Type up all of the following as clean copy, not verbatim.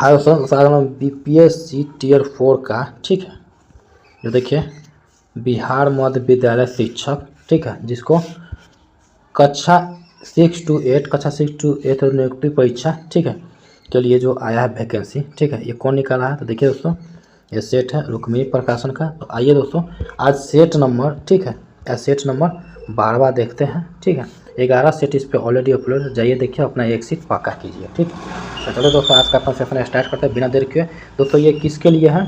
BPSC tier 4 का, ठीक है, जो देखिए बिहार मध्य विद्यालय शिक्षक, ठीक है, जिसको कक्षा 6 to 8 नियुक्ति परीक्षा, ठीक है, के लिए जो आया है वैकेंसी, ठीक है, ये कौन निकाला है? तो देखिए दोस्तों, ये सेट है रुक्मिणी प्रकाशन का। तो आइए दोस्तों आज सेट नंबर, ठीक है, या सेट नंबर 12वां देखते हैं, ठीक है। 11 सेट इस पर ऑलरेडी अपलोड, जाइए देखिए, अपना एक सीट पक्का कीजिए, ठीक है। तो चलो दोस्तों आज का अपना सेशन स्टार्ट करते हैं बिना देर के। दोस्तों ये किसके लिए है?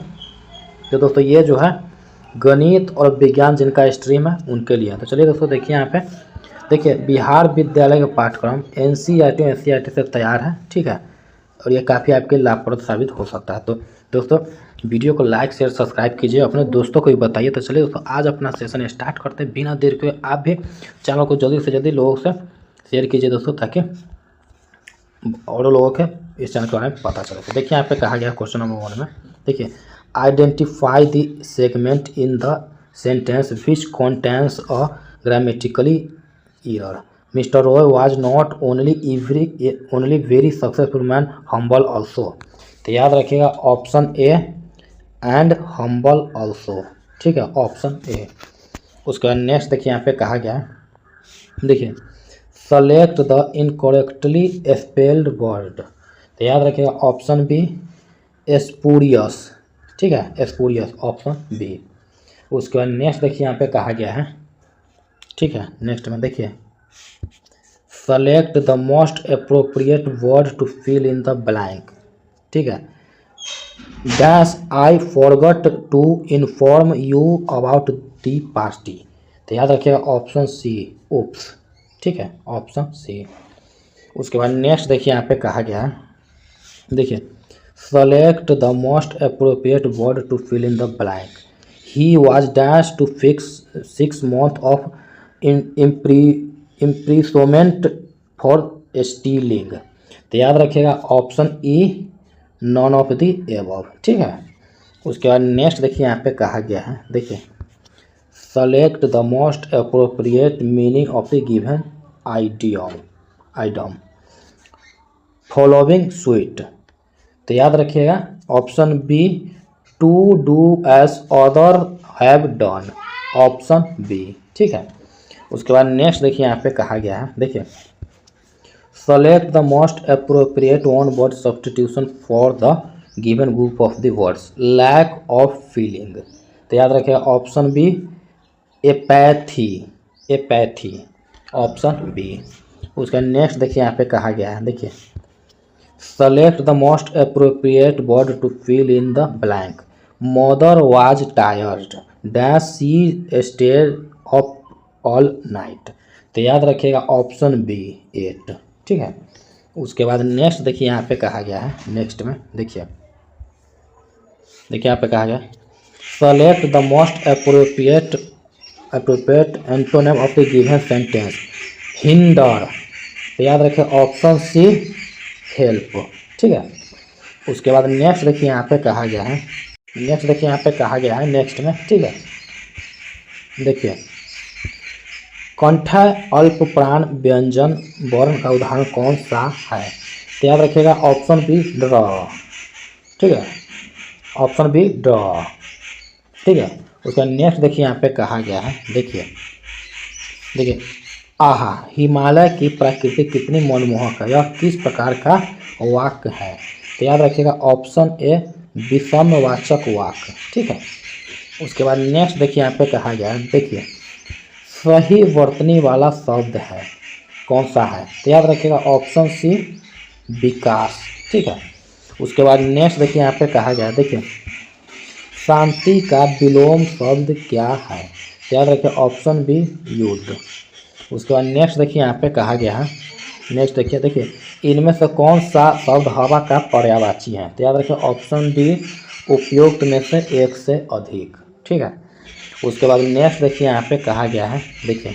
तो दोस्तों ये जो है गणित और विज्ञान जिनका स्ट्रीम है उनके लिए है। तो चलिए दोस्तों देखिए यहाँ पे, देखिए बिहार विद्यालय का पाठ्यक्रम एनसीईआरटी और एससीईआरटी से तैयार है, ठीक है, और ये काफ़ी आपके लाभप्रद साबित हो सकता है। तो दोस्तों वीडियो को लाइक शेयर सब्सक्राइब कीजिए, अपने दोस्तों को भी बताइए। तो चलिए दोस्तों आज अपना सेशन स्टार्ट करते हैं बिना देर के। आप भी चैनल को जल्दी से जल्दी लोगों से शेयर कीजिए दोस्तों, ताकि और लोगों के इस चैनल के बारे में पता चले। तो देखिए यहाँ पे कहा गया क्वेश्चन नंबर 1 में, देखिए identify the segment in the sentence which contains a grammatically error. Mr. Roy was not only very successful man, humble also. तो याद रखिएगा option A and humble also, ठीक है, ऑप्शन ए। उसके बाद नेक्स्ट देखिए यहाँ पे कहा गया है, देखिए select the incorrectly spelled word. तो याद रखिएगा ऑप्शन बी स्पूरियस, ठीक है, स्पूरियस, ऑप्शन बी। उसके बाद नेक्स्ट देखिए यहाँ पे कहा गया है, ठीक है, नेक्स्ट में देखिए select the most appropriate word to fill in the blank, ठीक है, dash I forgot to inform you about the party. तो याद रखिएगा ऑप्शन सी उप्स, ठीक है, ऑप्शन सी। उसके बाद नेक्स्ट देखिए यहाँ पे कहा गया है, देखिए select the most appropriate word to fill in the blank. He was dash to fix 6 months of imprisonment for stealing. तो याद रखिएगा option E none of the above, ठीक है। उसके बाद नेक्स्ट देखिए यहाँ पे कहा गया है, देखिए select the most appropriate meaning of the given item following suit. तो याद रखिएगा option B to do as other have done, option B, ठीक है। उसके बाद नेक्स्ट देखिए यहाँ पे कहा गया है, देखिए select the most appropriate one word substitution for the given group of the words lack of feeling. तो याद रखिएगा option B apathy, option B. उसका नेक्स्ट देखिए यहाँ पे कहा गया है, देखिए select the most appropriate word to fill in the blank. Mother was tired dash she stayed up all night. तो याद रखिएगा ऑप्शन बी 8, ठीक है। उसके बाद नेक्स्ट देखिए यहाँ पे कहा गया है, नेक्स्ट में देखिए यहाँ पे कहा गया select the most appropriate antonym of the given sentence hinder. तो याद रखिए ऑप्शन सी हेल्प, ठीक है। उसके बाद नेक्स्ट देखिए यहाँ पे कहा गया है, नेक्स्ट में, ठीक है, देखिए कंठ अल्प प्राण व्यंजन वर्ण का उदाहरण कौन सा है? तो याद रखिएगा ऑप्शन बी ड्र, ठीक है, ऑप्शन बी ड्र, ठीक है। उसका नेक्स्ट देखिए यहाँ पे कहा गया है, देखिए आहा हिमालय की प्रकृति कितनी मनमोहक है, यह किस प्रकार का वाक्य है? तो याद रखिएगा ऑप्शन ए विषमवाचक वाक्य, ठीक है। उसके बाद नेक्स्ट देखिए यहाँ पे कहा गया है, देखिए सही वर्तनी वाला शब्द है कौन सा है? तो याद रखिएगा ऑप्शन सी विकास, ठीक है। उसके बाद नेक्स्ट देखिए यहाँ पे कहा गया है, देखिए शांति का विलोम शब्द क्या है? तो याद रखिए ऑप्शन बी युद्ध। उसके बाद नेक्स्ट देखिए यहाँ पे कहा गया है, नेक्स्ट देखिए इनमें से कौन सा शब्द हवा का पर्यायवाची है? तो याद रखिए ऑप्शन डी उपयुक्त में से एक से अधिक, ठीक है। उसके बाद नेक्स्ट देखिए यहाँ पे कहा गया है, देखिए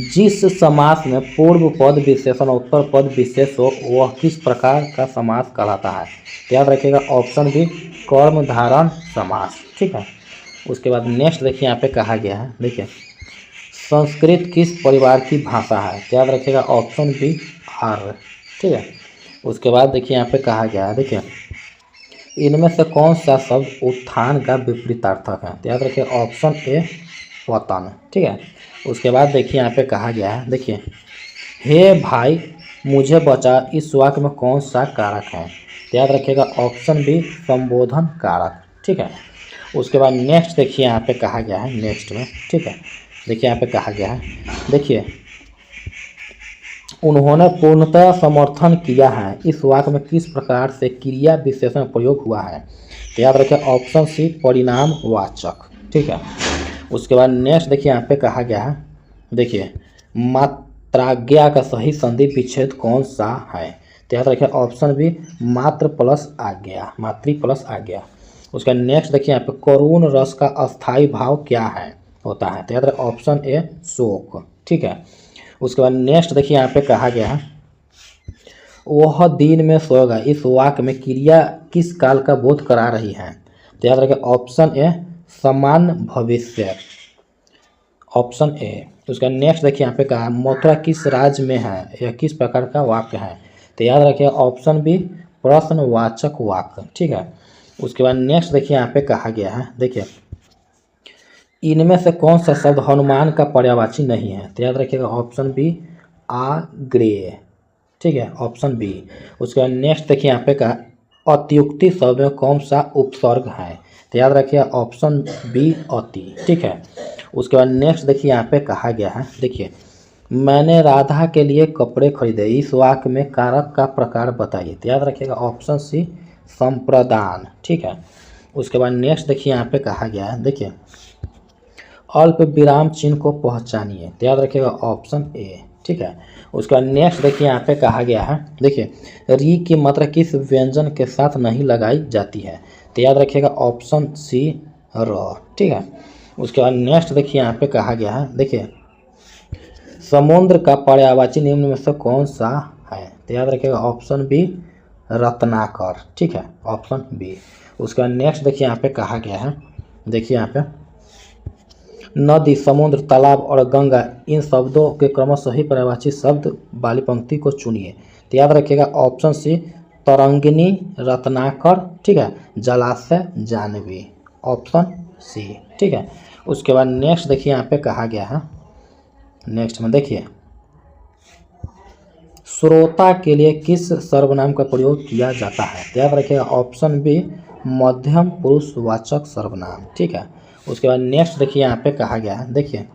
जिस समास में पूर्व पद विशेषण उत्तर पद विशेष हो वह किस प्रकार का समास कहलाता है? तो याद रखिएगा ऑप्शन बी कर्म धारण समास, ठीक है। उसके बाद नेक्स्ट देखिए यहाँ पे कहा गया है, देखिए संस्कृत किस परिवार की भाषा है? तो याद रखिएगा ऑप्शन बी आर्य, ठीक है। उसके बाद देखिए यहाँ पे कहा गया है, देखिए इनमें से कौन सा शब्द उत्थान का विपरीतार्थक है। तो याद रखिए ऑप्शन ए पतन। ठीक है। उसके बाद देखिए यहाँ पे कहा गया है, देखिए हे भाई मुझे बचा, इस वाक्य में कौन सा कारक है। तो याद रखिएगा ऑप्शन बी संबोधन कारक। ठीक है। उसके बाद नेक्स्ट देखिए यहाँ पे कहा गया है, नेक्स्ट में, ठीक है, देखिए यहाँ पे कहा गया है, देखिए उन्होंने पूर्णतः समर्थन किया है, इस वाक्य में किस प्रकार से क्रिया विशेषण प्रयोग हुआ है। तो याद रखिए ऑप्शन सी परिणाम वाचक। ठीक है। उसके बाद नेक्स्ट देखिए यहाँ पे कहा गया है, देखिए मात्राज्ञा का सही संधि विच्छेद कौन सा है। तो याद रखिए ऑप्शन बी मात्र प्लस आज्ञा, मातृ प्लस आज्ञा। उसका नेक्स्ट देखिए यहाँ पे करुण रस का अस्थाई भाव क्या है होता है। तो याद रखिए ऑप्शन ए शोक। ठीक है। उसके बाद नेक्स्ट देखिए यहाँ पे कहा गया है वह दिन में सोएगा, इस वाक्य में क्रिया किस काल का बोध करा रही है। तो याद रखिए ऑप्शन ए समान भविष्य, ऑप्शन ए। उसका नेक्स्ट देखिए यहाँ पे कहा है मथुरा किस राज्य में है, यह किस प्रकार का वाक्य है। तो याद रखिए ऑप्शन बी प्रश्नवाचक वाक्य। ठीक है। उसके बाद नेक्स्ट देखिए यहाँ पे कहा गया है, देखिए इनमें से कौन सा शब्द हनुमान का पर्यायवाची नहीं है। तो याद रखिएगा ऑप्शन बी आग्रेय। ठीक है, ऑप्शन बी। उसके बाद नेक्स्ट देखिए यहाँ पे कहा अत्युक्ति शब्द में कौन सा उपसर्ग है। तो याद रखिए ऑप्शन बी अति। ठीक है। उसके बाद नेक्स्ट देखिए यहाँ पे कहा गया है, देखिए मैंने राधा के लिए कपड़े खरीदे, इस वाक्य में कारक का प्रकार बताइए। तो याद रखिएगा ऑप्शन सी संप्रदान। ठीक है। उसके बाद नेक्स्ट देखिए यहाँ पे कहा गया है, देखिए अल्प विराम चिन्ह को पहचानिए। तो याद रखिएगा ऑप्शन ए। ठीक है। उसके बाद नेक्स्ट देखिए यहाँ पे कहा गया है, देखिए री की मात्रा किस व्यंजन के साथ नहीं लगाई जाती है। तो याद रखिएगा ऑप्शन सी र। ठीक है। उसके बाद नेक्स्ट देखिए यहाँ पे कहा गया है, देखिए समुद्र का पर्यायवाची निम्न में से कौन सा है। तो याद रखिएगा ऑप्शन बी रत्नाकर। ठीक है, ऑप्शन बी। उसके बाद नेक्स्ट देखिए यहाँ पे कहा गया है, देखिए यहाँ पे नदी, समुद्र, तालाब और गंगा, इन शब्दों के क्रमशः सही पर्यायवाची शब्द वाली पंक्ति को चुनिए। तो याद रखिएगा ऑप्शन सी तरंगिनी, रत्नाकर, ठीक है, जलाशय, जानवी, ऑप्शन सी। ठीक है। उसके बाद नेक्स्ट देखिए यहाँ पे कहा गया है, नेक्स्ट में देखिए श्रोता के लिए किस सर्वनाम का प्रयोग किया जाता है। तो याद रखिएगा ऑप्शन बी मध्यम पुरुषवाचक सर्वनाम। ठीक है। उसके बाद नेक्स्ट देखिए यहाँ पे कहा गया है, देखिए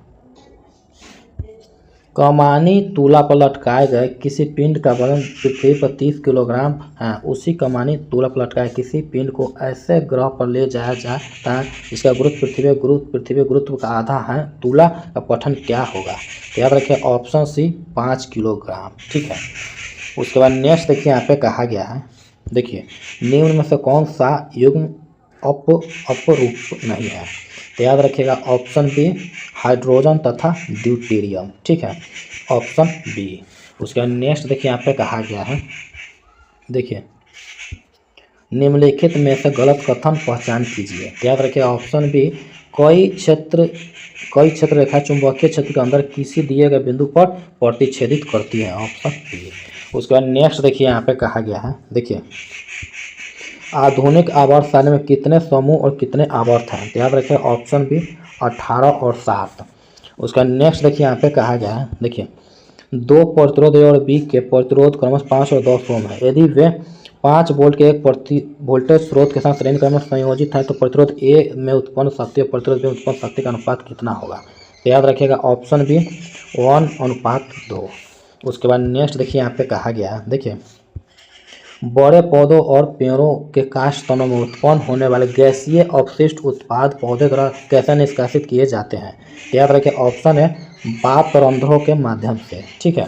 कमानी तूला पर लटकाए गए किसी पिंड का वजन पृथ्वी पर 30 किलोग्राम है, उसी कमानी तूला पर लटकाए किसी पिंड को ऐसे ग्रह पर ले जाया जाता है जिसका पृथ्वी गुरुत्व का आधा है, तूला का पठन क्या होगा। तो याद रखिए ऑप्शन सी 5 किलोग्राम। ठीक है। उसके बाद नेक्स्ट देखिए यहाँ पे कहा गया है, देखिए निम्न में से कौन सा युग्म अपरूप नहीं है। तो याद रखिएगा ऑप्शन बी हाइड्रोजन तथा ड्यूटेरियम। ठीक है, ऑप्शन बी। उसके बाद नेक्स्ट देखिए यहाँ पे कहा गया है, देखिए निम्नलिखित में से गलत कथन पहचान कीजिए। तो याद रखिएगा ऑप्शन बी कई क्षेत्र रेखा चुंबकीय क्षेत्र के अंदर किसी दिए गए बिंदु पर प्रतिच्छेदित करती है, ऑप्शन बी। उसके बाद नेक्स्ट देखिए यहाँ पे कहा गया है, देखिए आधुनिक आवर्त सारणी में कितने समूह और कितने आवर्त हैं। तो याद रखिए ऑप्शन बी 18 और 7। उसका नेक्स्ट देखिए यहाँ पे कहा गया है, देखिए दो प्रतिरोध ए और बी के प्रतिरोध क्रमशः 5 और 10 ओम है, यदि वे 5 वोल्ट के एक वोल्टेज स्रोत के साथ श्रेणी क्रम में संयोजित है तो प्रतिरोध ए में उत्पन्न शक्ति और प्रतिरोध बी में उत्पन्न शक्ति का अनुपात कितना होगा। तो याद रखिएगा ऑप्शन बी 1:2। उसके बाद नेक्स्ट देखिए यहाँ पे कहा गया है, देखिए बड़े पौधों और पेड़ों के काष्ठ तनों में उत्पन्न होने वाले गैसीय अपशिष्ट उत्पाद पौधे द्वारा कैसे निष्कासित किए जाते हैं। याद रखिए ऑप्शन है बात रंध्रों के माध्यम से। ठीक है।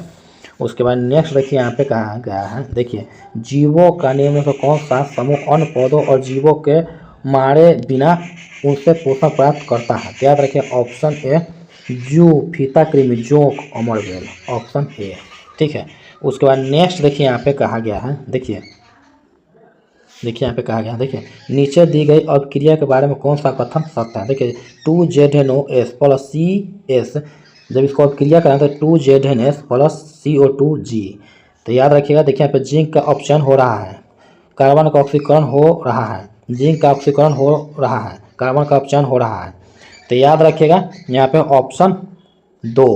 उसके बाद नेक्स्ट देखिए यहाँ पे कहा गया है, देखिए जीवों का निम्न से कौन सा समूह अन्य पौधों और जीवों के मारे बिना उनसे पोषण प्राप्त करता है। याद रखिए ऑप्शन ए जू, फीता कृमि, जोंक, अमरबेल, ऑप्शन ए। ठीक है। उसके बाद नेक्स्ट देखिए यहाँ पे कहा गया है, देखिए यहाँ पे कहा गया है, देखिए नीचे दी गई अपक्रिया के बारे में कौन सा कथन सत्य है। देखिए 2ZNOS प्लस CS, जब इसको अपक्रिया कराएं तो 2ZNS प्लस CO2G। तो याद रखिएगा, देखिए यहाँ पे जिंक का ऑप्शन हो रहा है, कार्बन का ऑक्सीकरण हो रहा है, जिंक का ऑक्सीकरण हो रहा है, कार्बन का ऑप्शन हो रहा है। तो याद रखिएगा यहाँ पे ऑप्शन 2,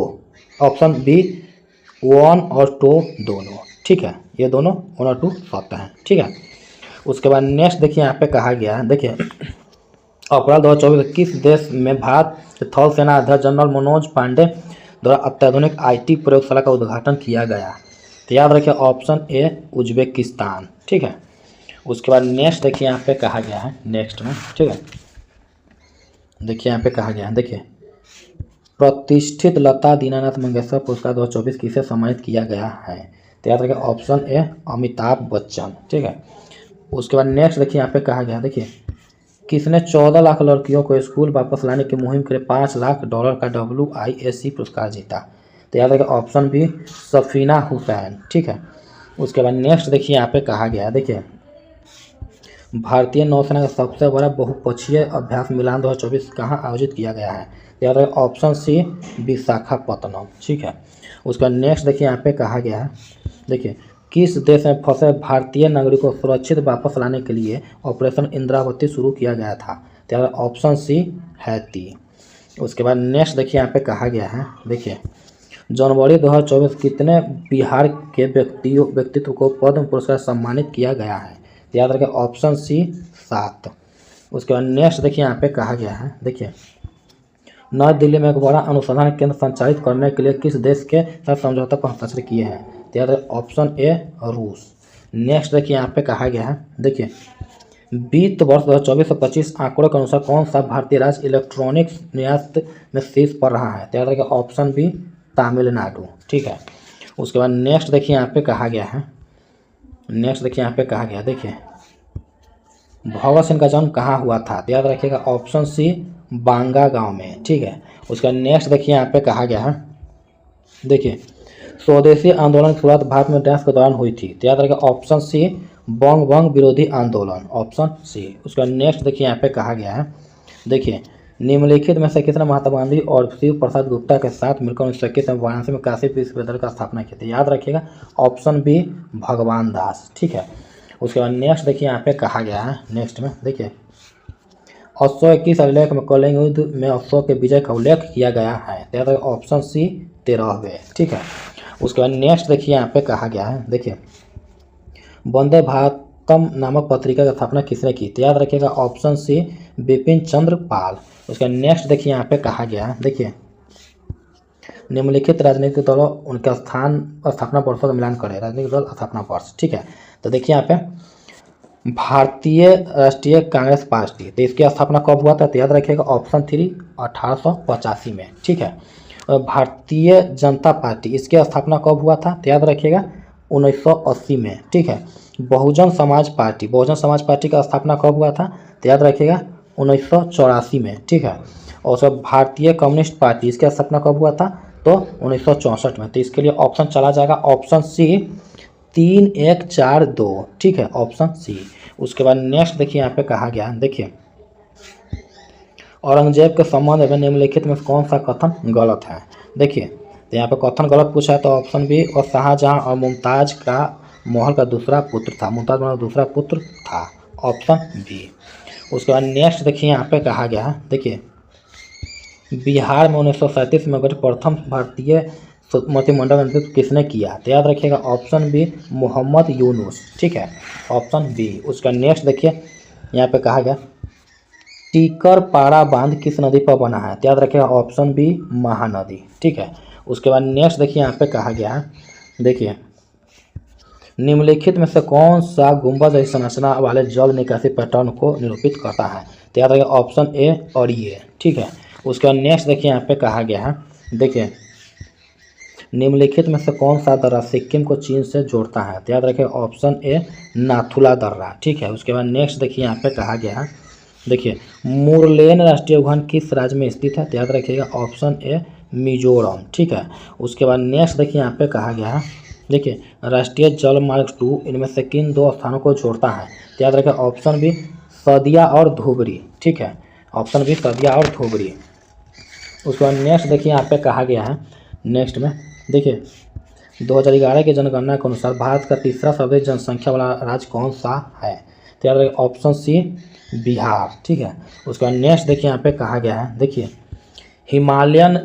ऑप्शन बी 1 और 2 दोनों, ठीक है, ये दोनों 1 और 2 सत्य है, ठीक है। उसके बाद नेक्स्ट देखिए यहाँ पे कहा गया है, देखिए अप्रैल 2024 किस देश में भारत के थल सेना अध्यक्ष जनरल मनोज पांडे द्वारा अत्याधुनिक IT प्रयोगशाला का उद्घाटन किया गया? तो याद रखिए ऑप्शन ए उज्बेकिस्तान, ठीक है। उसके बाद नेक्स्ट देखिए यहाँ पे कहा गया है, नेक्स्ट में, ठीक है, देखिए यहाँ पे कहा गया है, देखिए प्रतिष्ठित लता दीनानाथ मंगेशकर पुरस्कार 2024 किसे सम्मानित किया गया है? तो याद रखिए ऑप्शन ए अमिताभ बच्चन, ठीक है। उसके बाद नेक्स्ट देखिए यहाँ पे कहा गया, देखिए किसने 14 लाख लड़कियों को स्कूल वापस लाने की मुहिम के लिए $5 लाख का WISC पुरस्कार जीता? तो याद रखिए ऑप्शन बी सफीना हुसैन, ठीक है। उसके बाद नेक्स्ट देखिए यहाँ पे कहा गया है, देखिए भारतीय नौसेना का सबसे बड़ा बहुपक्षीय अभ्यास मिलान 2024 कहाँ आयोजित किया गया है? याद रखिए ऑप्शन सी विशाखापत्तनम, ठीक है। उसका नेक्स्ट देखिए यहाँ पे कहा गया है, देखिए किस देश में फंसे भारतीय नागरिकों को सुरक्षित वापस लाने के लिए ऑपरेशन इंद्रावती शुरू किया गया था? तो यार ऑप्शन सी हैती। उसके बाद नेक्स्ट देखिए यहाँ पे कहा गया है, देखिए जनवरी 2024 कितने बिहार के व्यक्तित्व को पद्म पुरस्कार सम्मानित किया गया है? याद रखें ऑप्शन सी 7। उसके बाद नेक्स्ट देखिए यहाँ पे कहा गया है, देखिए नई दिल्ली में एक बड़ा अनुसंधान केंद्र संचालित करने के लिए किस देश के साथ समझौता पर हस्ताक्षर किए हैं? तो याद रखें ऑप्शन ए रूस। नेक्स्ट देखिए यहाँ पे कहा गया है, देखिए वित्त वर्ष 2024-25 आंकड़ों के अनुसार कौन सा भारतीय राज्य इलेक्ट्रॉनिक्स निर्यात में शीर्ष पर रहा है? तो याद रखें ऑप्शन बी तमिलनाडु, ठीक है। उसके बाद नेक्स्ट देखिए यहाँ पे कहा गया है, नेक्स्ट देखिए यहाँ पे कहा गया, देखिए भगत सिंह का जन्म कहाँ हुआ था? तो याद रखिएगा ऑप्शन सी बांगा गांव में, ठीक है। उसका नेक्स्ट देखिए यहाँ पे कहा गया है, देखिए स्वदेशी आंदोलन की शुरुआत भारत में डैश के दौरान हुई थी? तो याद रखिएगा ऑप्शन सी बंग बंग विरोधी आंदोलन, ऑप्शन सी। उसका नेक्स्ट देखिए यहाँ पे कहा गया है, देखिए निम्नलिखित में से किसने महात्मा गांधी और शिव प्रसाद गुप्ता के साथ मिलकर 1921 में वाराणसी में काशी विश्वविद्यालय का स्थापना की थी? याद रखिएगा ऑप्शन बी भगवान दास, ठीक है। उसके बाद नेक्स्ट देखिए यहाँ पे कहा गया है, नेक्स्ट में देखिए 821 अभिलेख में कलिंग युद्ध में अशोक के विजय का उल्लेख किया गया है? तो याद रखिए ऑप्शन सी 13वें, ठीक है। उसके बाद नेक्स्ट देखिए यहाँ पे कहा गया है, देखिए वंदे भारतम नामक पत्रिका की स्थापना किसने की? तो याद रखिएगा ऑप्शन सी बिपिन चंद्र पाल। उसका नेक्स्ट देखिए यहाँ पे कहा गया है, देखिए निम्नलिखित राजनीतिक दलों उनके स्थापना वर्षों का मिलान करें, राजनीतिक दल स्थापना वर्ष, ठीक है। तो देखिए यहाँ पे भारतीय राष्ट्रीय कांग्रेस पार्टी, तो इसकी स्थापना कब हुआ था? तो याद रखिएगा ऑप्शन 3 1885 में, ठीक है। भारतीय जनता पार्टी, इसकी स्थापना कब हुआ था? तो याद रखिएगा 1980 में, ठीक है। बहुजन समाज पार्टी, बहुजन समाज पार्टी का स्थापना कब हुआ था? तो याद रखिएगा 1984 में, ठीक है। और सब भारतीय कम्युनिस्ट पार्टी, इसकी स्थापना कब हुआ था? तो 1964 में। तो इसके लिए ऑप्शन चला जाएगा ऑप्शन सी 3142, ठीक है, ऑप्शन सी। उसके बाद नेक्स्ट देखिए यहाँ पे कहा गया, देखिए औरंगजेब के संबंध में निम्नलिखित में कौन सा कथन गलत है? देखिए तो यहाँ पे कथन गलत पूछा है, तो ऑप्शन बी और शाहजहां और मुमताज का महल का दूसरा पुत्र था, मुमताज महल का दूसरा पुत्र था, ऑप्शन बी। उसके बाद नेक्स्ट देखिए यहाँ पे कहा गया है, देखिए बिहार में 1937 में गठित प्रथम भारतीय मंत्रिमंडल का नेतृत्व किसने किया? तो याद रखिएगा ऑप्शन बी मोहम्मद यूनुस, ठीक है, ऑप्शन बी। उसका नेक्स्ट देखिए यहाँ पे कहा गया टीकरपाड़ा बांध किस नदी पर बना है? तो याद रखिएगा ऑप्शन बी महानदी, ठीक है। उसके बाद नेक्स्ट देखिए यहाँ पे कहा गया है, देखिए निम्नलिखित में से कौन सा गुंबद जैसी संरचना वाले जल निकासी पैटर्न को निरूपित करता है? तो याद रखिएगा ऑप्शन ए और ये, ठीक है। उसके बाद नेक्स्ट देखिए यहाँ पे कहा गया है, देखिए निम्नलिखित में से कौन सा दर्रा सिक्किम को चीन से जोड़ता है? तो याद रखिए ऑप्शन ए नाथुला दर्रा, ठीक है। उसके बाद नेक्स्ट देखिए यहाँ पे कहा गया है, देखिए मुरलेन राष्ट्रीय उद्यान किस राज्य में स्थित है? तो याद रखिएगा ऑप्शन ए मिजोरम, ठीक है। उसके बाद नेक्स्ट देखिए यहाँ पे कहा गया है, देखिए राष्ट्रीय जल मार्ग 2 इनमें से किन 2 स्थानों को जोड़ता है? तो याद रखिए ऑप्शन बी सदिया और धुबरी, ठीक है, ऑप्शन बी सदिया और धुबरी। उसके बाद नेक्स्ट देखिए यहाँ पे कहा गया है, नेक्स्ट में देखिए 2011 की जनगणना के अनुसार भारत का तीसरा सर्वाधिक जनसंख्या वाला राज्य कौन सा है? तो याद रखिए ऑप्शन सी बिहार, ठीक है। उसके बाद नेक्स्ट देखिए यहाँ पे कहा गया है, देखिए हिमालयन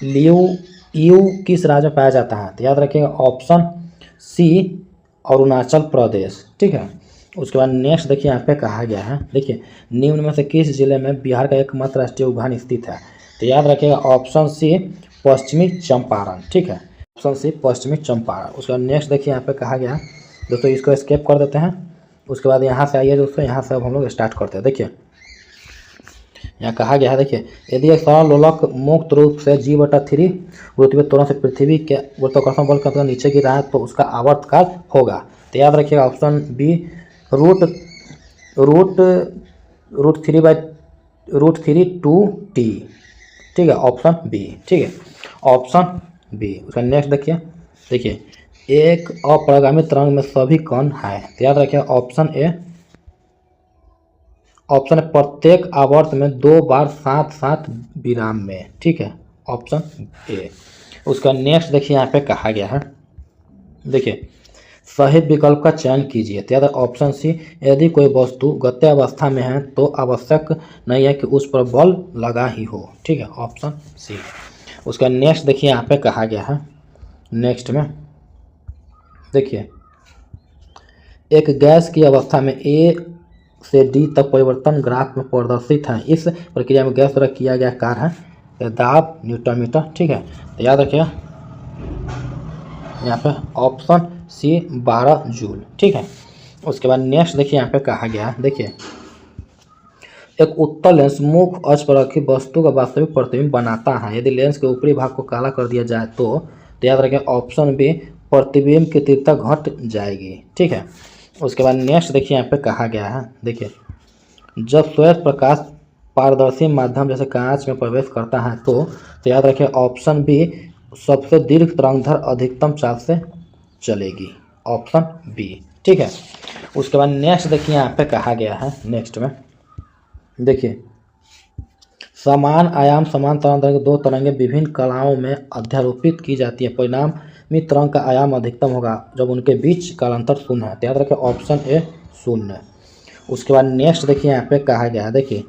लीव ईव किस राज्य में पाया जाता है? तो याद रखिएगा ऑप्शन सी अरुणाचल प्रदेश, ठीक है। उसके बाद नेक्स्ट देखिए यहाँ पे कहा गया है, देखिए निम्न में से किस जिले में बिहार का एकमात्र राष्ट्रीय उद्यान स्थित है? तो याद रखिएगा ऑप्शन सी पश्चिमी चंपारण, ठीक है। ऑप्शन सी पश्चिमी चंपारण। उसके बाद नेक्स्ट देखिए यहाँ पे कहा गया, दोस्तों इसको स्किप कर देते हैं। उसके बाद यहाँ से आइए दोस्तों, यहाँ से अब हम लोग स्टार्ट करते हैं। देखिए यहाँ कहा गया है, देखिए यदि एक सरल लोलक मुक्त रूप से G/3 गुरुत्वीय त्वरण से पृथ्वी के गुरुत्वाकर्षण बल के नीचे गिर रहा है तो उसका आवर्तकाल होगा। तो याद रखिएगा ऑप्शन बी √3/2t, ठीक है, ऑप्शन बी, ठीक है, ऑप्शन बी। उसका नेक्स्ट देखिए एक अपरिगामी तरंग में सभी कण है। तो याद रखिए ऑप्शन ए प्रत्येक आवर्त में 2 बार साथ साथ विराम में, ठीक है, ऑप्शन ए। उसका नेक्स्ट देखिए यहाँ पे कहा गया है, देखिए सही विकल्प का चयन कीजिए। तो याद ऑप्शन सी यदि कोई वस्तु गत्य अवस्था में है तो आवश्यक नहीं है कि उस पर बल लगा ही हो, ठीक है, ऑप्शन सी। उसका नेक्स्ट देखिए यहाँ पे कहा गया है, नेक्स्ट में देखिए एक गैस की अवस्था में ए से डी तक परिवर्तन ग्राफ में प्रदर्शित है। इस प्रक्रिया में गैस द्वारा किया गया कार्य है दाब न्यूटन मीटर, ठीक है। तो याद रखिएगा यहाँ पे ऑप्शन सी 12 जूल, ठीक है। उसके बाद नेक्स्ट देखिए यहाँ पे कहा गया है, देखिए एक उत्तल लेंस मुख्य अक्ष पर रखी वस्तु का वास्तविक प्रतिबिंब बनाता है। यदि लेंस के ऊपरी भाग को काला कर दिया जाए तो याद रखें ऑप्शन बी प्रतिबिंब की तीव्रता घट जाएगी, ठीक है। उसके बाद नेक्स्ट देखिए यहाँ पे कहा गया है, देखिए जब श्वेत प्रकाश पारदर्शी माध्यम जैसे कांच में प्रवेश करता है तो याद रखें ऑप्शन बी सबसे दीर्घ तरंगधर अधिकतम चाल से चलेगी, ऑप्शन बी, ठीक है। उसके बाद नेक्स्ट देखिए यहाँ पे कहा गया है, नेक्स्ट में देखिए समान आयाम समान तरंग दो तरंगें विभिन्न कलाओं में अध्यारोपित की जाती है। परिणामी तरंग का आयाम अधिकतम होगा जब उनके बीच कालांतर शून्य है। तो याद रखें ऑप्शन ए शून्य। उसके बाद नेक्स्ट देखिए यहाँ पे कहा गया है, देखिए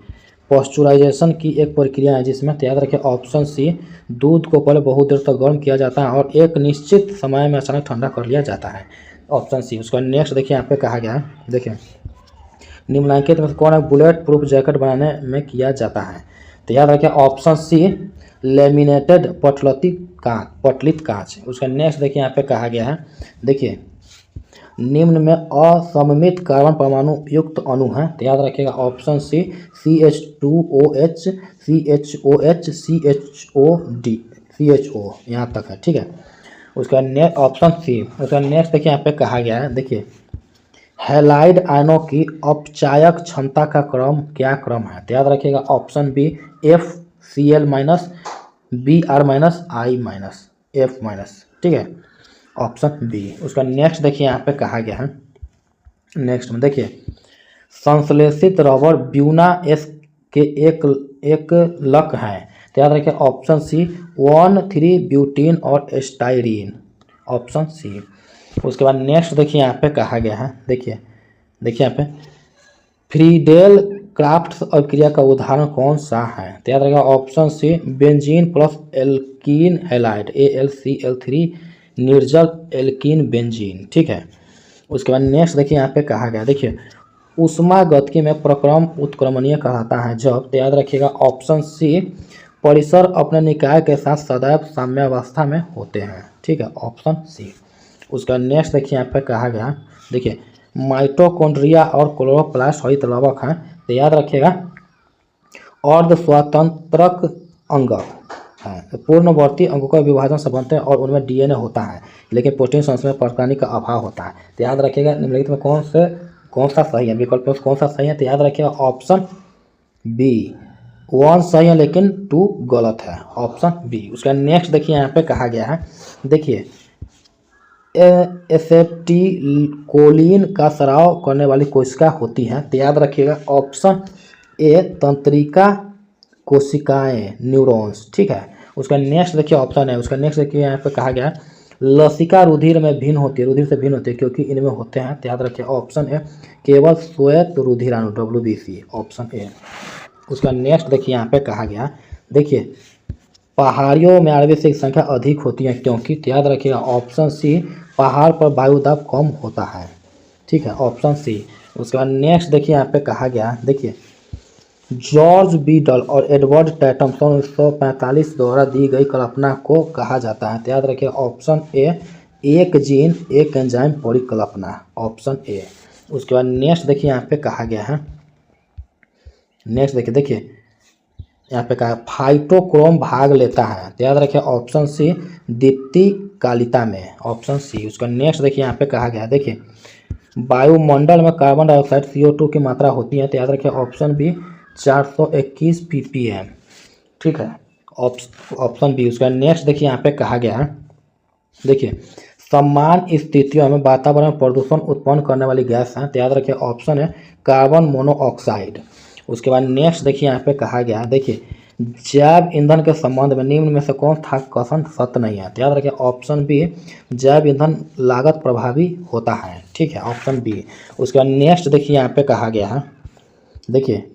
पॉस्चुराइजेशन की एक प्रक्रिया है जिसमें, तो याद रखें ऑप्शन सी दूध को पहले बहुत देर तक गर्म किया जाता है और एक निश्चित समय में अचानक ठंडा कर लिया जाता है, ऑप्शन सी। उसके बाद नेक्स्ट देखिए यहाँ पे कहा गया है, देखिए निम्नलिखित में से कौन एक बुलेट प्रूफ जैकेट बनाने में किया जाता है? तो याद रखें ऑप्शन सी लेमिनेटेड पटलित कांच। उसका नेक्स्ट देखिए यहाँ पे कहा गया है, देखिए निम्न में असममित कार्बन परमाणु युक्त अणु है। तो याद रखिएगा ऑप्शन सी CH2OH CHOH CHO यहाँ तक है, ठीक है। उसका नेक्स्ट ऑप्शन सी। उसका नेक्स्ट देखिए यहाँ पे कहा गया है, देखिए हैलाइड आयनों की अपचायक क्षमता का क्रम क्या क्रम है? तो याद रखिएगा option B FCl- Br- I- F-, ठीक है, ऑप्शन बी। उसका नेक्स्ट देखिए यहाँ पे कहा गया है, नेक्स्ट में देखिए संश्लेषित रबर ब्यूना एस के एक लक है। तो याद रखिए ऑप्शन सी 1,3-ब्यूटीन और स्टाइरीन, ऑप्शन सी। उसके बाद नेक्स्ट देखिए यहाँ पे कहा गया है, देखिए यहाँ पे फ्रीडेल क्राफ्ट अभिक्रिया का उदाहरण कौन सा है? तो याद रखिएगा option C benzene plus alkene halide AlCl3 निर्जल एल्कीन बेंजीन, ठीक है। उसके बाद नेक्स्ट देखिए यहाँ पे कहा गया, देखिए ऊष्मागतिकी में प्रक्रम उत्क्रमणीय कहलाता है जब, तो याद रखिएगा ऑप्शन सी परिसर अपने निकाय के साथ सदैव साम्यावस्था में होते हैं, ठीक है, ऑप्शन सी। उसका नेक्स्ट देखिए यहाँ पे कहा गया, देखिए माइटोकॉन्ड्रिया और क्लोरोप्लास्ट हरित लवक हैं। तो याद रखिएगा अर्ध स्वतंत्रक अंगक हैं, तो पूर्णवर्ती अंगों का विभाजन से बनते हैं और उनमें DNA होता है लेकिन प्रोटीन संश्लेषण में परकानी का अभाव होता है। तो याद रखिएगा निम्नलिखित में कौन सा सही है, विकल्प में कौन सा सही है? तो याद रखिएगा ऑप्शन बी 1 सही है लेकिन 2 गलत है, ऑप्शन बी। उसका नेक्स्ट देखिए यहाँ पे कहा गया है, देखिए एसेटिलकोलिन का स्राव करने वाली कोशिका होती है। तो याद रखिएगा ऑप्शन ए तंत्रिका कोशिकाएं न्यूरॉन्स, ठीक है। उसका नेक्स्ट देखिए ऑप्शन है, उसका नेक्स्ट देखिए यहाँ पे कहा गया है लसिका रुधिर में भिन्न होती है, रुधिर से भिन्न होती है क्योंकि इनमें होते हैं, तो याद रखिए ऑप्शन ए केवल श्वेत रुधिराणु WBC, ऑप्शन ए। उसका नेक्स्ट देखिए यहाँ पे कहा गया, देखिए पहाड़ियों में आरबीसी की संख्या अधिक होती है क्योंकि, तो याद रखिएगा ऑप्शन सी पहाड़ पर वायु दाब कम होता है, ठीक है, ऑप्शन सी। उसके बाद नेक्स्ट देखिए यहाँ पे कहा गया, देखिए जॉर्ज बीटल और एडवर्ड टैटम सन 1945 द्वारा दी गई कल्पना को कहा जाता है, तो याद रखिए ऑप्शन ए एक जीन एक एंजाइम परिकल्पना, ऑप्शन ए। उसके बाद नेक्स्ट देखिए यहाँ पे कहा गया है, नेक्स्ट देखिए यहाँ पे कहा फाइटोक्रोम भाग लेता है, तो याद रखिए ऑप्शन सी दीप्तिकालिता में, ऑप्शन सी। उसका नेक्स्ट देखिए यहाँ पे कहा गया, देखिए वायुमंडल में कार्बन डाइऑक्साइड CO2 की मात्रा होती है, तो याद रखिए ऑप्शन बी 421 ppm, ठीक है, ऑप्शन बी। उसका नेक्स्ट देखिए यहाँ पे कहा गया है, देखिए समान स्थितियों में वातावरण में प्रदूषण उत्पन्न करने वाली गैस है, तो याद रखिए ऑप्शन है कार्बन मोनोऑक्साइड। उसके बाद नेक्स्ट देखिए यहाँ पे कहा गया है, देखिए जैव ईंधन के संबंध में निम्न में से कौन था कथन सत्य नहीं है, तो याद रखिए ऑप्शन बी जैव ईंधन लागत प्रभावी होता है, ठीक है, ऑप्शन बी। उसके बाद नेक्स्ट देखिए यहाँ पे कहा गया है, देखिए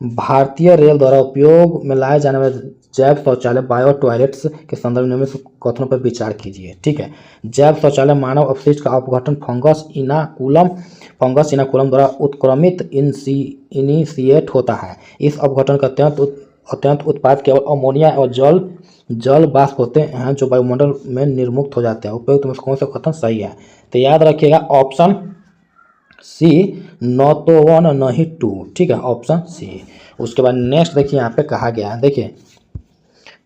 भारतीय रेल द्वारा उपयोग में लाए जाने वाले जैव शौचालय बायो टॉयलेट्स के संदर्भ में कथनों पर विचार कीजिए, ठीक है। जैव शौचालय मानव अपशिष्ट का अपघटन फंगस इनाकुलम द्वारा उत्क्रमित इनिशिएट होता है। इस अपघटन का अत्यंत उत्पाद केवल अमोनिया और जल वाष्प होते हैं जो वायुमंडल में निर्मुक्त हो जाते हैं। उपयुक्त में कौन सा कथन सही है, तो याद रखिएगा ऑप्शन सी न तो 1 नहीं 2, ठीक है, ऑप्शन सी। उसके बाद नेक्स्ट देखिए यहाँ पे कहा गया है, देखिए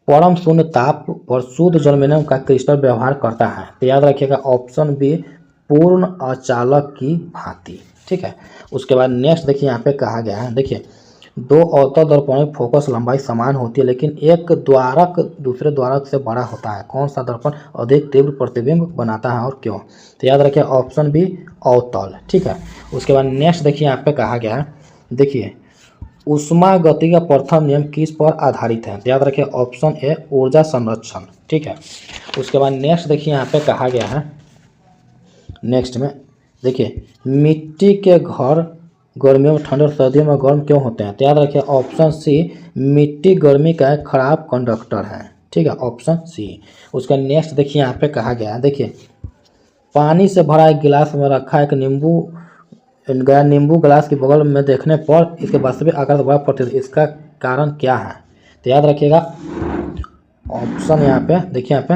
परम शून्य ताप पर शुद्ध जर्मेनियम का क्रिस्टल व्यवहार करता है, तो याद रखिएगा ऑप्शन बी पूर्ण अचालक की भांति, ठीक है। उसके बाद नेक्स्ट देखिए यहाँ पे कहा गया है, देखिए दो अवतल दर्पणों की फोकस लंबाई समान होती है लेकिन एक द्वारक दूसरे द्वारक से बड़ा होता है, कौन सा दर्पण अधिक तीव्र प्रतिबिंब बनाता है और क्यों, तो याद रखिए ऑप्शन बी अवतल, ठीक है। उसके बाद नेक्स्ट देखिए यहाँ पे कहा गया है, देखिए ऊष्मा गति का प्रथम नियम किस पर आधारित है, तो याद रखिए ऑप्शन ए ऊर्जा संरक्षण, ठीक है। उसके बाद नेक्स्ट देखिए यहाँ पे कहा गया है, नेक्स्ट में देखिए मिट्टी के घर गर्मियों में ठंडे और सर्दियों में गर्म क्यों होते हैं, तो याद रखिए ऑप्शन सी मिट्टी गर्मी का एक खराब कंडक्टर है, ठीक है, ऑप्शन सी। उसका नेक्स्ट देखिए यहाँ पे कहा गया है, देखिए पानी से भरा एक गिलास में रखा एक नींबू गिलास के बगल में देखने पर इसके वास्तविक आकार से बड़ा प्रतीत, इसका कारण क्या है, तो याद रखिएगा ऑप्शन यहाँ पे देखिए यहाँ पे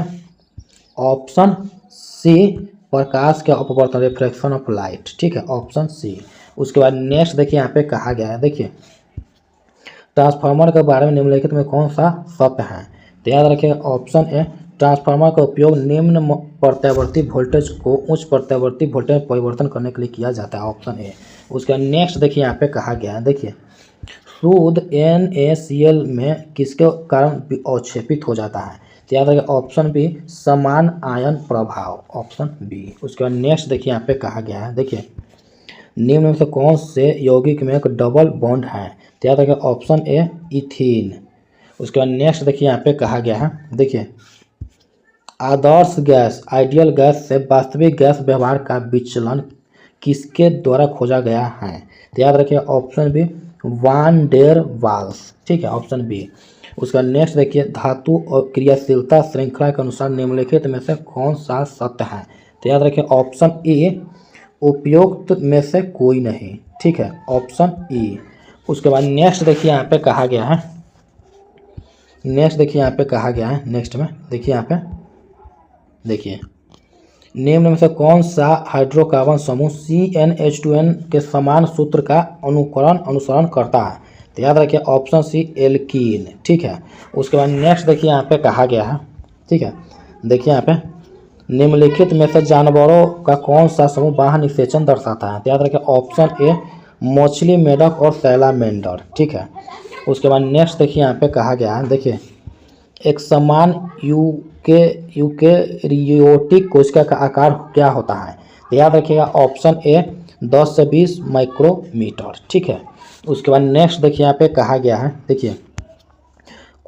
ऑप्शन सी प्रकाश के अपवर्तन रिफ्रैक्शन ऑफ लाइट, ठीक है, ऑप्शन सी। उसके बाद नेक्स्ट देखिए यहाँ पे कहा गया है, देखिए ट्रांसफार्मर के बारे में निम्नलिखित में कौन सा सत्य है, तो याद रखिएगा ऑप्शन ए ट्रांसफार्मर का उपयोग निम्न प्रत्यावर्ती वोल्टेज को उच्च प्रत्यावर्ती वोल्टेज में परिवर्तन करने के लिए किया जाता है, ऑप्शन ए। उसका नेक्स्ट देखिए यहाँ पे कहा गया है, देखिए शुद्ध NaCl में किसके कारण अवक्षेपित हो जाता है, तो याद रखिए ऑप्शन बी समान आयन प्रभाव, ऑप्शन बी। उसके बाद नेक्स्ट देखिए यहाँ पे कहा गया है, देखिए निम्न में से कौन से यौगिक में एक डबल बॉन्ड है, तो याद रखिए ऑप्शन ए इथीन। उसके बाद नेक्स्ट देखिए यहाँ पे कहा गया है, देखिए आदर्श गैस आइडियल गैस से वास्तविक गैस व्यवहार का विचलन किसके द्वारा खोजा गया है, तो याद रखिए option B van der Waals, ठीक है, ऑप्शन बी। उसका नेक्स्ट देखिए धातु और क्रियाशीलता श्रृंखला के अनुसार निम्नलिखित में से कौन सा सत्य है, तो याद रखिए ऑप्शन ए उपयुक्त में से कोई नहीं, ठीक है, ऑप्शन ई। उसके बाद नेक्स्ट देखिए यहाँ पे कहा गया है, नेक्स्ट देखिए यहाँ पे कहा गया है, नेक्स्ट में देखिए यहाँ पे देखिए निम्न में से कौन सा हाइड्रोकार्बन समूह CnH2n के समान सूत्र का अनुसरण करता है, तो याद रखिए ऑप्शन सी एल्कीन, ठीक है। उसके बाद नेक्स्ट देखिए यहाँ पे कहा गया है, ठीक है, देखिए यहाँ पे निम्नलिखित में से जानवरों का कौन सा समूह बाह्य निषेचन दर्शाता है, तो याद रखिए ऑप्शन ए मछली, मेढक और सैलामेंडर, ठीक है। उसके बाद नेक्स्ट देखिए यहाँ पे कहा गया है, देखिए एक समान यूकेरियोटिक कोशिका का आकार क्या होता है, तो याद रखिएगा ऑप्शन ए 10 से 20 माइक्रोमीटर, ठीक है। उसके बाद नेक्स्ट देखिए यहाँ पे कहा गया है, देखिए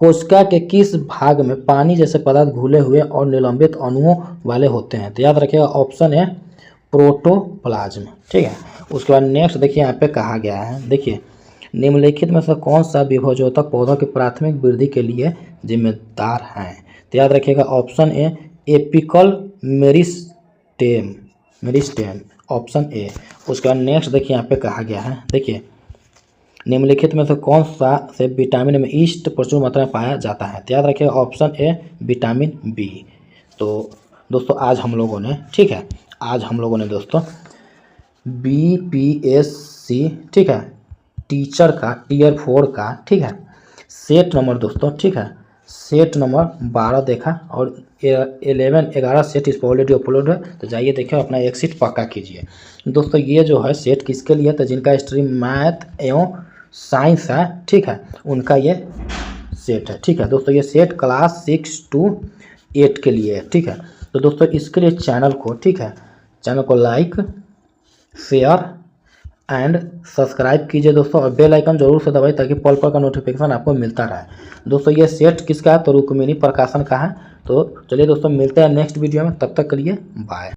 कोशिका के किस भाग में पानी जैसे पदार्थ घुले हुए और निलंबित अणुओं वाले होते हैं? तो याद रखिएगा ऑप्शन है प्रोटोप्लाज्म। ठीक है, उसके बाद नेक्स्ट देखिए यहाँ पे कहा गया है, देखिए निम्नलिखित में से कौन सा विभवजोतक पौधों की प्राथमिक वृद्धि के लिए जिम्मेदार है? तो याद रखिएगा option A apical meristem, meristem option A. उसके बाद नेक्स्ट देखिए यहाँ पे कहा गया है, देखिए निम्नलिखित में से कौन सा से विटामिन में ईस्ट प्रचुर मात्रा में पाया जाता है? तो याद रखिएगा ऑप्शन ए विटामिन बी। तो दोस्तों आज हम लोगों ने, ठीक है, आज हम लोगों ने दोस्तों बीपीएससी, ठीक है, टीचर का टीयर 4 का, ठीक है, सेट नंबर दोस्तों, ठीक है, सेट नंबर 12 देखा और 11 सेट इस पर ऑलरेडी अपलोड है, तो जाइए देखिए अपना एक सीट पक्का कीजिए। दोस्तों ये जो है सेट किसके लिए? तो जिनका स्ट्रीम मैथ एवं साइंस है, ठीक है, उनका ये सेट है। ठीक है दोस्तों, ये सेट क्लास 6 to 8 के लिए है। ठीक है, तो दोस्तों इसके लिए चैनल को, ठीक है, चैनल को लाइक, शेयर एंड सब्सक्राइब कीजिए दोस्तों, और बेल आइकन जरूर से दबाइए ताकि पल पल का नोटिफिकेशन आपको मिलता रहे। दोस्तों ये सेट किसका है? तो रुक्मिणी प्रकाशन का है। तो चलिए दोस्तों मिलते हैं नेक्स्ट वीडियो में, तब तक के लिए बाय।